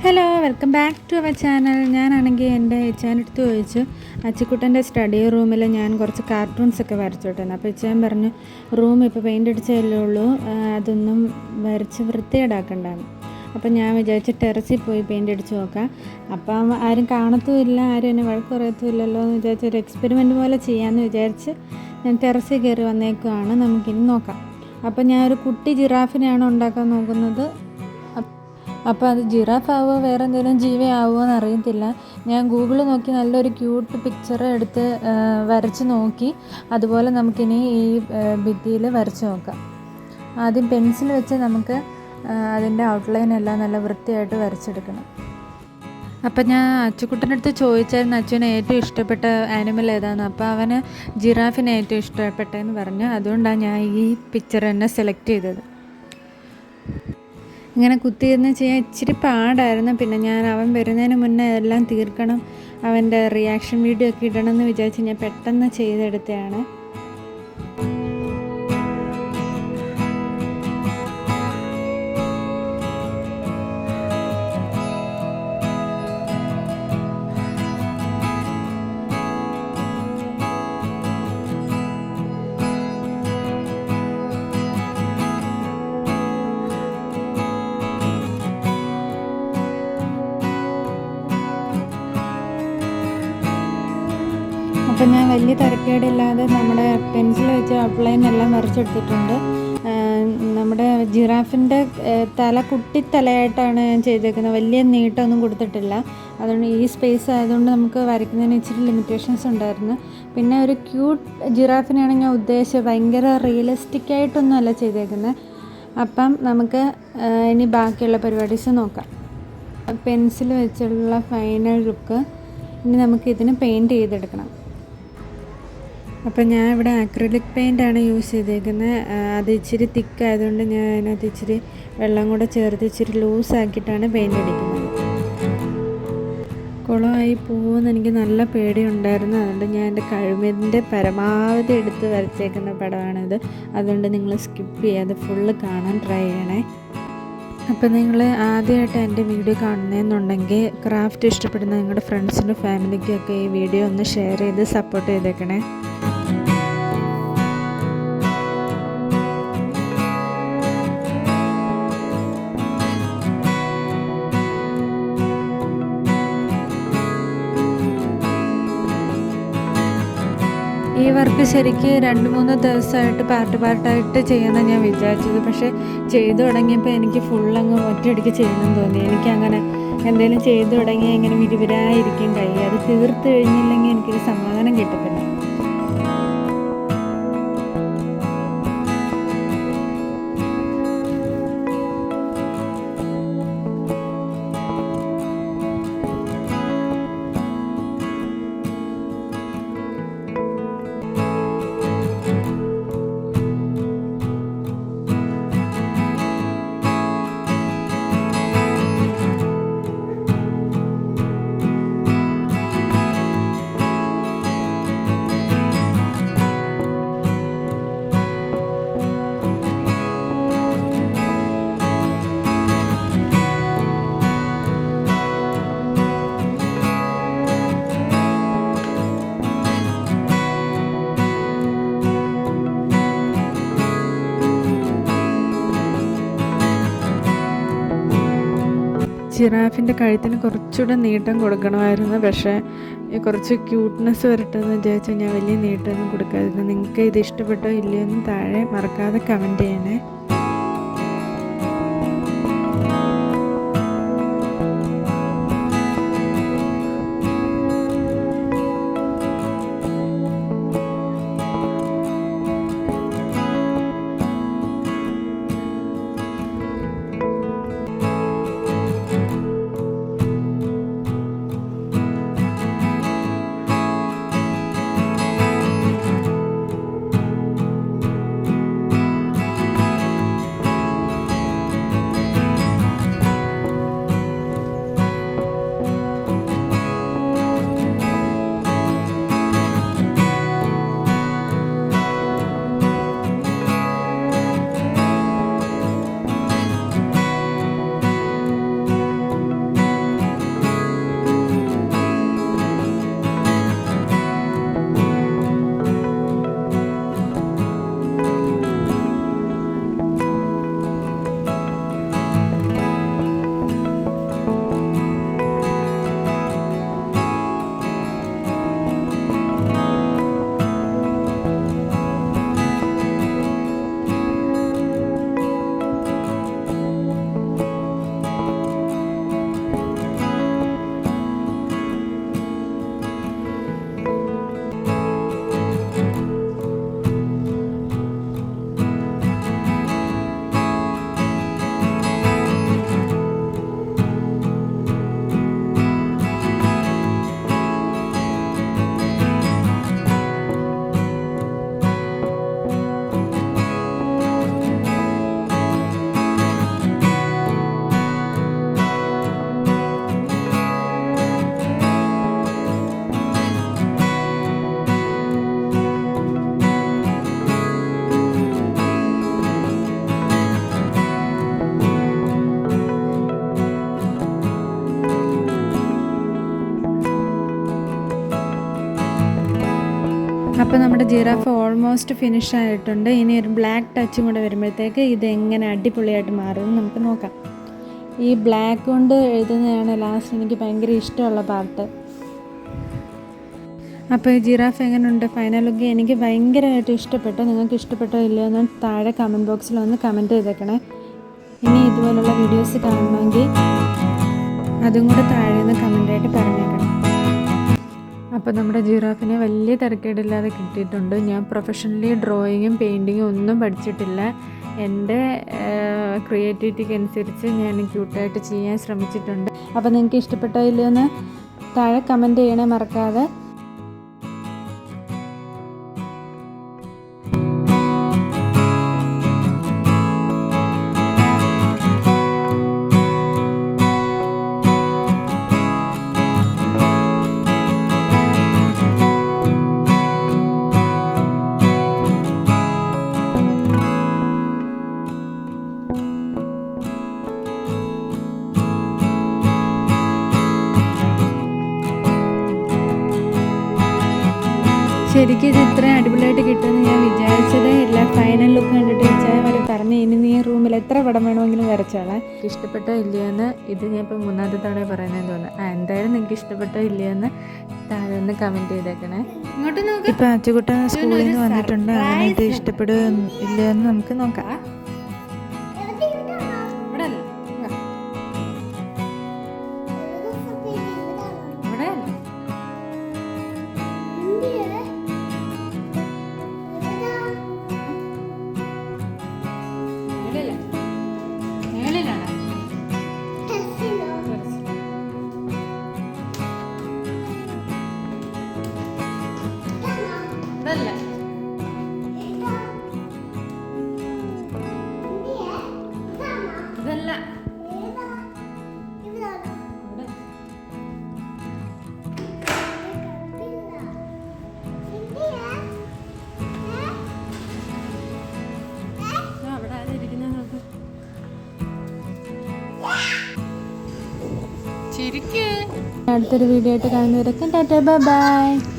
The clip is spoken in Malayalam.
Hello, welcome back to our channel. ഞാനാണെങ്കിൽ എൻ്റെ ഇച്ചാൻ്റെ അടുത്ത് ചോദിച്ചു, അച്ചുക്കുട്ടൻ്റെ സ്റ്റഡി റൂമിൽ ഞാൻ കുറച്ച് കാർട്ടൂൺസൊക്കെ വരച്ചോട്ടെന്ന്. അപ്പോൾ ഇച്ചാൻ പറഞ്ഞു, റൂം ഇപ്പോൾ പെയിൻ്റ് അടിച്ചതല്ലേ ഉള്ളൂ, അതൊന്നും വരച്ച് വൃത്തികേടാക്കണ്ടാണ്. അപ്പം ഞാൻ വിചാരിച്ച് ടെറസിൽ പോയി പെയിൻ്റ് അടിച്ച് നോക്കാം. അപ്പം ആരും കാണത്തുമില്ല, ആരും എന്നെ വഴക്ക് പറയത്തുമില്ലല്ലോ എന്ന് വിചാരിച്ച് ഒരു എക്സ്പെരിമെൻറ്റ് പോലെ ചെയ്യാമെന്ന് വിചാരിച്ച് ഞാൻ ടെറസിൽ കയറി വന്നേക്കുവാണ്. നമുക്കിനി നോക്കാം. അപ്പം ഞാനൊരു കുട്ടി ജിറാഫിനെയാണ് ഉണ്ടാക്കാൻ നോക്കുന്നത്. അപ്പോൾ അത് ജിറാഫ് ആവുമോ വേറെ എന്തെങ്കിലും ജീവിയാവുമോ എന്നറിയത്തില്ല. ഞാൻ ഗൂഗിളിൽ നോക്കി നല്ലൊരു ക്യൂട്ട് പിക്ചർ എടുത്ത് വരച്ച് നോക്കി. അതുപോലെ നമുക്കിനി ഈ ഭിത്തിയിൽ വരച്ച് നോക്കാം. ആദ്യം പെൻസിൽ വെച്ച് നമുക്ക് അതിൻ്റെ ഔട്ട്ലൈൻ എല്ലാം നല്ല വൃത്തിയായിട്ട് വരച്ചെടുക്കണം. അപ്പം ഞാൻ അച്ചുക്കുട്ടൻ്റെ അടുത്ത് ചോദിച്ചായിരുന്നു അച്ചുവിന് ഏറ്റവും ഇഷ്ടപ്പെട്ട ആനിമൽ ഏതാണെന്ന്. അപ്പോൾ അവന് ജിറാഫിനെ ഏറ്റവും ഇഷ്ടപ്പെട്ടതെന്ന് പറഞ്ഞു. അതുകൊണ്ടാണ് ഞാൻ ഈ പിക്ചർ തന്നെ സെലക്ട് ചെയ്തത്. ഇങ്ങനെ കുത്തിയിരുന്ന് ചെയ്യാൻ ഇച്ചിരി പാടായിരുന്നു. പിന്നെ ഞാൻ അവൻ വരുന്നതിന് മുന്നേ എല്ലാം തീർക്കണം, അവൻ്റെ റിയാക്ഷൻ വീഡിയോ ഒക്കെ ഇടണമെന്ന് വിചാരിച്ച് ഞാൻ പെട്ടെന്ന് ചെയ്തെടുത്തതാണ്. അപ്പം ഞാൻ വലിയ തരക്കേടില്ലാതെ നമ്മുടെ പെൻസിൽ വെച്ച് ഔട്ട്ലൈൻ എല്ലാം വരച്ചെടുത്തിട്ടുണ്ട്. നമ്മുടെ ജിറാഫിൻ്റെ തല കുട്ടിത്തലയായിട്ടാണ് ഞാൻ ചെയ്തേക്കുന്നത്. വലിയ നീട്ടമൊന്നും കൊടുത്തിട്ടില്ല. അതുകൊണ്ട് ഈ സ്പേസ് ആയതുകൊണ്ട് നമുക്ക് വരയ്ക്കുന്നതിന് ഇച്ചിരി ലിമിറ്റേഷൻസ് ഉണ്ടായിരുന്നു. പിന്നെ ഒരു ക്യൂട്ട് ജിറാഫിനെയാണ് ഞാൻ ഉദ്ദേശിച്ചത്, ഭയങ്കര റിയലിസ്റ്റിക് ആയിട്ടൊന്നും അല്ല ചെയ്തേക്കുന്നത്. അപ്പം നമുക്ക് ഇനി ബാക്കിയുള്ള പരിപാടീസ് നോക്കാം. പെൻസിൽ വെച്ചുള്ള ഫൈനൽ ലുക്ക്. ഇനി നമുക്കിതിന് പെയിൻറ്റ് ചെയ്തെടുക്കണം. അപ്പം ഞാൻ ഇവിടെ അക്രിലിക് പെയിൻ്റാണ് യൂസ് ചെയ്തേക്കുന്നത്. അത് ഇച്ചിരി തിക്കായതുകൊണ്ട് ഞാൻ അതിനകത്ത് ഇച്ചിരി വെള്ളം കൂടെ ചേർത്ത് ഇച്ചിരി ലൂസാക്കിയിട്ടാണ് പെയിൻ്റ് അടിക്കുന്നത്. കുളമായി പോകുമെന്ന് എനിക്ക് നല്ല പേടിയുണ്ടായിരുന്നു. അതുകൊണ്ട് ഞാൻ എൻ്റെ കഴിവിൻ്റെ പരമാവധി എടുത്ത് വരച്ചേക്കുന്ന പടമാണിത്. അതുകൊണ്ട് നിങ്ങൾ സ്കിപ്പ് ചെയ്യാതെ ഫുള്ള് കാണാൻ ട്രൈ ചെയ്യണേ. അപ്പോൾ നിങ്ങൾ ആദ്യമായിട്ട് എൻ്റെ വീഡിയോ കാണുന്നതെന്നുണ്ടെങ്കിൽ ക്രാഫ്റ്റ് ഇഷ്ടപ്പെടുന്ന നിങ്ങളുടെ ഫ്രണ്ട്സിനും ഫാമിലിക്കൊക്കെ ഈ വീഡിയോ ഒന്ന് ഷെയർ ചെയ്ത് സപ്പോർട്ട് ചെയ്തേക്കണേ. ഈ വർക്ക് ശരിക്ക് 2-3 ദിവസമായിട്ട് പാർട്ടായിട്ട് ചെയ്യാമെന്നാണ് ഞാൻ വിചാരിച്ചത്. പക്ഷേ ചെയ്തു തുടങ്ങിയപ്പോൾ എനിക്ക് ഫുള്ളങ്ങ് ഒറ്റയടിക്ക് ചെയ്യണമെന്ന് തോന്നി. എനിക്കങ്ങനെ എന്തെങ്കിലും ചെയ്തു തുടങ്ങിയാൽ ഇങ്ങനെ വിരുവിരായിരിക്കും കൈ. അത് തീർത്ത് കഴിഞ്ഞില്ലെങ്കിൽ എനിക്കൊരു സമാധാനം കിട്ടത്തില്ല. ജിറാഫിൻ്റെ കഴുത്തിന് കുറച്ചുകൂടെ നീട്ടം കൊടുക്കണമായിരുന്നു. പക്ഷേ കുറച്ച് ക്യൂട്ട്നെസ് വരട്ടെന്ന് വിചാരിച്ചാൽ ഞാൻ വലിയ നീട്ടമൊന്നും കൊടുക്കാതിരുന്നു. നിങ്ങൾക്ക് ഇത് ഇഷ്ടപ്പെട്ടോ ഇല്ലയോ എന്ന് താഴെ മറക്കാതെ കമൻറ്റ് ചെയ്യണേ. അപ്പോൾ നമ്മുടെ ജിറാഫ് ഓൾമോസ്റ്റ് ഫിനിഷ് ആയിട്ടുണ്ട്. ഇനി ഒരു ബ്ലാക്ക് ടച്ചും കൂടെ വരുമ്പോഴത്തേക്ക് ഇതെങ്ങനെ അടിപൊളിയായിട്ട് മാറുമെന്ന് നമുക്ക് നോക്കാം. ഈ ബ്ലാക്ക് കൊണ്ട് എഴുതുന്നതാണ് ലാസ്റ്റ് എനിക്ക് ഭയങ്കര ഇഷ്ടമുള്ള പാർട്ട്. അപ്പോൾ ഈ ജിറാഫ് എങ്ങനെയുണ്ട് ഫൈനൽ ലുക്ക്? എനിക്ക് ഭയങ്കരമായിട്ട് ഇഷ്ടപ്പെട്ടു. നിങ്ങൾക്ക് ഇഷ്ടപ്പെട്ടോ ഇല്ലയോ എന്ന് താഴെ കമൻറ്റ് ബോക്സിൽ ഒന്ന് കമൻറ്റ് ചെയ്തേക്കണേ. ഇനി ഇതുപോലുള്ള വീഡിയോസ് കാണണമെങ്കിൽ അതും കൂടെ താഴെ നിന്ന് കമൻറ്റായിട്ട് പറഞ്ഞേക്കണം. അപ്പോൾ നമ്മുടെ ജിറാഫിനെ വലിയ തിരക്കേടില്ലാതെ കിട്ടിയിട്ടുണ്ട്. ഞാൻ പ്രൊഫഷണലി ഡ്രോയിങ്ങും പെയിൻറ്റിങ്ങും ഒന്നും പഠിച്ചിട്ടില്ല. എൻ്റെ ക്രിയേറ്റിവിറ്റിക്ക് അനുസരിച്ച് ഞാൻ ക്യൂട്ടായിട്ട് ചെയ്യാൻ ശ്രമിച്ചിട്ടുണ്ട്. അപ്പോൾ നിങ്ങൾക്ക് ഇഷ്ടപ്പെട്ടോ ഇല്ലയോ എന്ന് താഴെ കമൻറ്റ് ചെയ്യണേ മറക്കാതെ. ശരിക്കും ഇത് ഇത്രയും അടിപൊളിയായിട്ട് കിട്ടുമെന്ന് ഞാൻ വിചാരിച്ചതേ ഇല്ല. ഫൈനൽ ലുക്ക് കണ്ടിട്ട് വെച്ചാൽ അവർ പറഞ്ഞു ഇനി നീ റൂമിൽ എത്ര പടം വേണമെങ്കിലും വരച്ചോളാം. ഇഷ്ടപ്പെട്ടോ ഇല്ലയെന്ന് ഇത് ഞാൻ ഇപ്പോൾ മൂന്നാമത്തെ തവണ പറയുന്നതെന്ന് തോന്നുന്നു. എന്തായാലും നിങ്ങൾക്ക് ഇഷ്ടപ്പെട്ടോ ഇല്ലയെന്ന് താഴെ ഒന്ന് കമൻറ്റ് ചെയ്തേക്കണേ. ഇങ്ങോട്ട് നോക്കാം. ഇപ്പോൾ അച്ചുകുട്ടൻ സ്കൂളിൽ നിന്ന് വന്നിട്ടുണ്ട്. അങ്ങനെ ഇത് ഇഷ്ടപ്പെടുകയോ ഇല്ലയെന്ന് നമുക്ക് നോക്കാം. അടുത്തൊരു വീഡിയോ ആയിട്ട് കാണുന്നവരൊക്കെ ടാറ്റാ ബൈ ബൈ.